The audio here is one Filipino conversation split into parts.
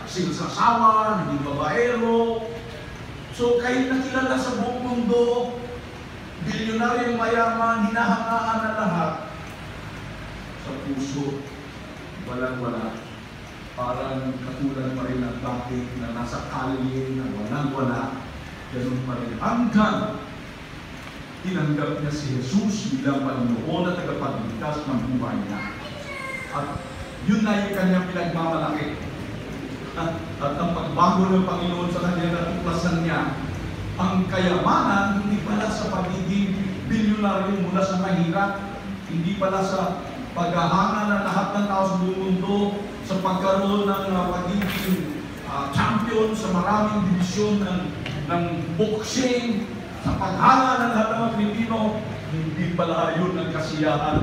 sinsasawa, naging babaero. So, kahit nakilala sa buong mundo, bilyonaryong mayaman, hinahangaan na lahat, sa puso, walang-wala. Parang katulad pa rin ang bakit na nasa kalye, na walang-wala, ganun pa rin. Hanggang tinanggap niya si Jesus bilang Panginoon at tagapagligtas ng buhay niya. At yun na yung kanyang pinagmamalaki. At ang pagbago ng Panginoon sa kanya, natuklasan niya ang kayamanan, hindi pala sa pagiging bilyonaryo mula sa mahirap, hindi pala sa paghahanga ng lahat ng tao sa buong mundo, sa pagkaroon ng pagiging champion sa maraming divisyon ng boxing, sa paghanga ng lahat ng mga Pilipino, hindi pala yun ang kasiyahan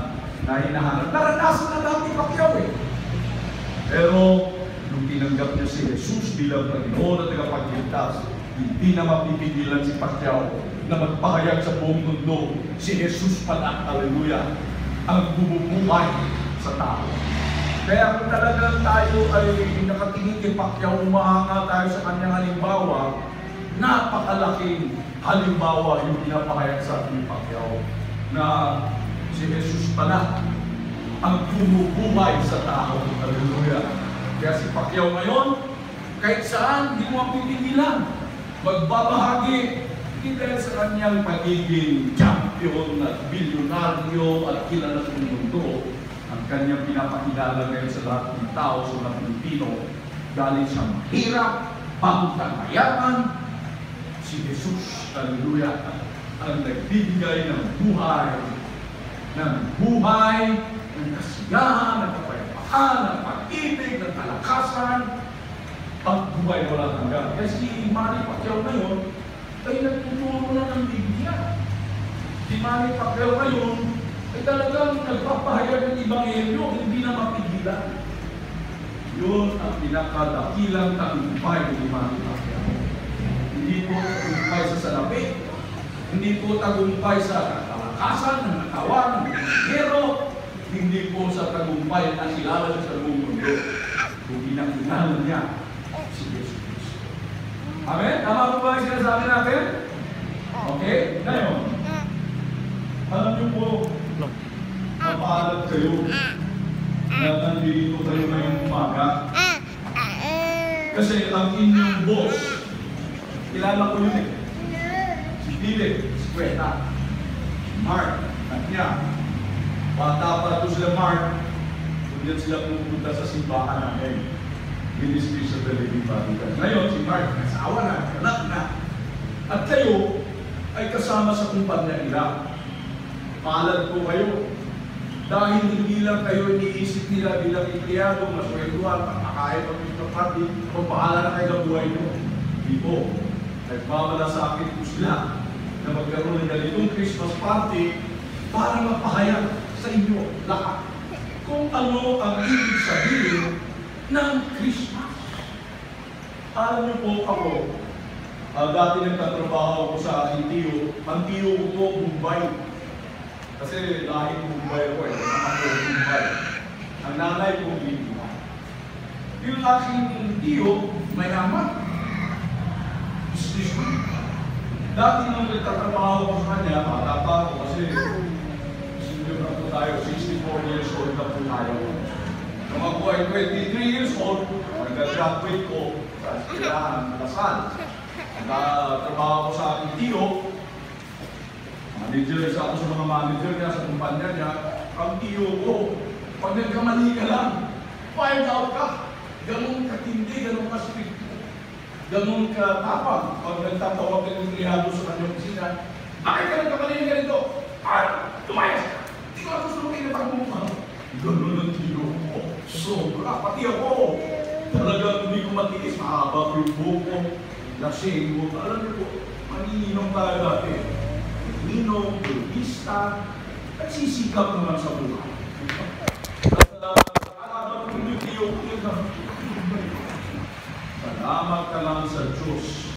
na hinahanap. Naranasan na dati Pacquiao eh. Pero, nung tinanggap niya si Jesus bilang Panginoon at tagapagligtas, hindi na mapipigilan si Pacquiao na magpahayag sa buong mundo, si Jesus pala, hallelujah, ang bumubuhay sa tao. Kaya kung talagang tayo ay nakatingin kay Pacquiao, umahanga tayo sa kanyang halimbawa, napakalaking halimbawa yung pinapahayag sa ating Pacquiao na si Jesus pala ang bumubuhay sa tao. Hallelujah. Kaya si Pacquiao ngayon, kahit saan, hindi mo mapipigilan. Magbabahagi, hindi dahil sa kanyang pagiging champion at bilyonaryo at kilala sa mundo. Ang kanyang pinapakilala ngayon sa lahat ng tao, sa mga Pilipino, galing sa mahirap, pamuntang mayaman, si Jesus, hallelujah, ang nagbibigay ng buhay, ng kasiyahan, ng kapayapaan, ng pag-ibig, ng kalakasan, ang buhay wala hanggan. Kaya si Manny Pacquiao ngayon ay nagtuturo na ng Biblia. Si Manny Pacquiao ngayon ay talagang nagpapahayag ng Ebanghelyo, hindi na mapigilan. Yun ang pinakadakilang tagumpay ni Manny Pacquiao. Hindi po tagumpay sa salapi, hindi po tagumpay sa kalakasan, ng katawan, ng hero, hindi po sa tagumpay na kilala sa buong mundo. Kung pinakilala niya si Jesus Cristo. Amen? Tama po ba yung sinasabi natin? Okay? Ngayon, alam niyo po, mapaalam kayo na nandito kayo ngayong umaga. Kasi ang inyong boss, kilala ko yun eh. Si Philip, si Kweta, Mark, at niya. Bata pa ito sila Mark, kung sila pupunta sa simbahan namin. Ministry sa Living Vatican. Ngayon, si Mark, nasawa na, anak na. At kayo ay kasama sa kumpanya nila. Palad po kayo. Dahil hindi lang kayo iniisip nila bilang empleyado, maswelduhan, pagkakain, pagkakaparty, kung bahala na kayo ng buhay nyo. Hindi po. Nagmamalasakit po sila na magkaroon ng ganitong Christmas party para mapahayag sa inyo lahat kung ano ang ibig sabihin ng Christmas. Alam niyo po ako, dati nagtatrabaho ako sa LTO. Ang tiyo ko po, Mumbai. Kasi lahing Mumbai ako eh. Ako Mumbai. Ang nanay ko, Mumbai. Yung aking tiyo, mayaman. Businessman. Dati nung nagtatrabaho ko sa kanya, bata pa ako kasi senior na po tayo, 64 years old na po tayo. Nung ako ay 23 years old, nag-graduate ko sa eskwelahan ng Lasal. Nagtatrabaho ko sa aking tiyo. Manager isa ako sa mga manager niya, sa kumpanya niya. Ang tiyo ko, pag nagkamali ka lang, find out ka. Ganun katindi, ganun ka-strict. Ganun ka-tapang. Pag nagtatawag ka ng empleyado sa kanyang opisina, bakit ka nagkamali ng ganito? Tumayas ka. Hindi ko gusto mo kayo natagmumukha. Ganun ang tiyo ko. Sobra, pati ako. Talagang hindi ko matiis, mahaba ko yung buko, lasing mo. Alam niyo po, maninom tayo dati. Maninom, turista, nagsisikap naman sa buhay. At alam ko yung tiyo ko, salamat ka lang sa Diyos.